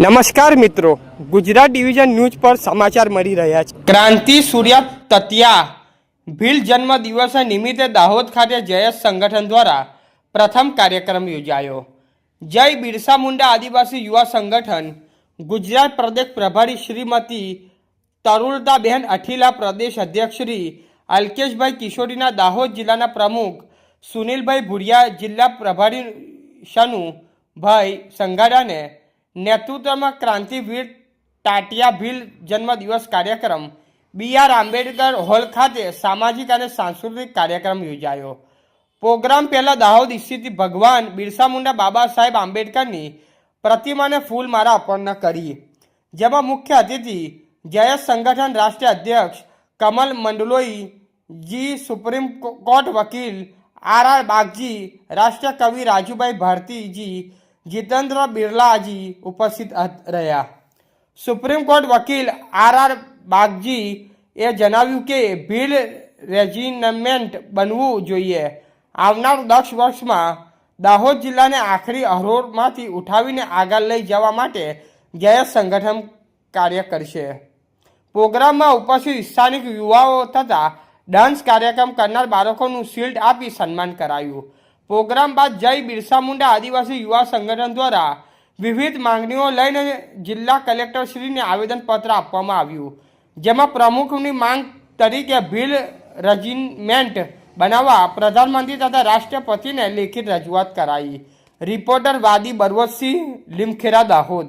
નમસ્કાર મિત્રો, Gujarat division news પર સમાચાર મળી રહ્યા છે। ક્રાંતિ સૂર્ય તતિયા ભીલ જન્મ દિવસ નિમિત્તે દાહોદ ખાતે જયસ સંગઠન દ્વારા પ્રથમ કાર્યક્રમ યોજાયો। જય બિરસા મુંડા આદિવાસી યુવા સંગઠન ગુજરાત પ્રદેશ પ્રભારી શ્રીમતી તરુલતાબેન અઠીલા, પ્રદેશ અધ્યક્ષ શ્રી અલ્કેશભાઈ કિશોરીના, દાહોદ જિલ્લાના પ્રમુખ સુનિલભાઈ ભુડિયા, जिला प्रभारी शनुभाई संगाड़ा नेतृत्व में क्रांतिवीर टाटिया भील जन्मदिवस कार्यक्रम BR आंबेडकर हॉल खाते सामाजिक और सांस्कृतिक कार्यक्रम योजायो। प्रोग्राम पहला दाहोद स्थित भगवान बिरसा मुंडा बाबा साहेब आंबेडकर की प्रतिमा ने फूलमाला अर्पण करी, जेमा मुख्य अतिथि जयस संगठन राष्ट्रीय अध्यक्ष कमल मंडलोई जी, सुप्रीम कोर्ट वकील RR बागजी, राष्ट्रीय कवि राजूभाई भारती जी, जितेंद्र बिरला जी उपस्थित रहा। सुप्रीम कोर्ट वकील RR बागजी ए जणाव्યું કે ભીલ રેજિમેન્ટ બનવું જોઈએ। આવનાર 10 વર્ષમાં દાહોદ જિલ્લાને આખરી હરોળમાંથી ઉઠાવીને આગળ લઈ જવા માટે જયસ સંગઠન કાર્ય કરશે। પ્રોગ્રામમાં ઉપસ્થિત સ્થાનિક યુવાઓ તથા डांस कार्यक्रम करनार बाळकोनुं शील्ड आपी सन्मान करायुं। प्रोग्राम बाद जय बिरसा मुंडा आदिवासी युवा संगठन द्वारा विविध मांगणीओ लईने जिला कलेक्टर श्रीने आवेदनपत्र आपवामां आव्युं, जेमां प्रमुखनी मांग तरीके भील रेजिमेंट बनाववा प्रधानमंत्री तथा राष्ट्रपतिने लेखित रजूआत कराई। रिपोर्टर वादी बरवतसिंह, લીમખેડા, दाहोद।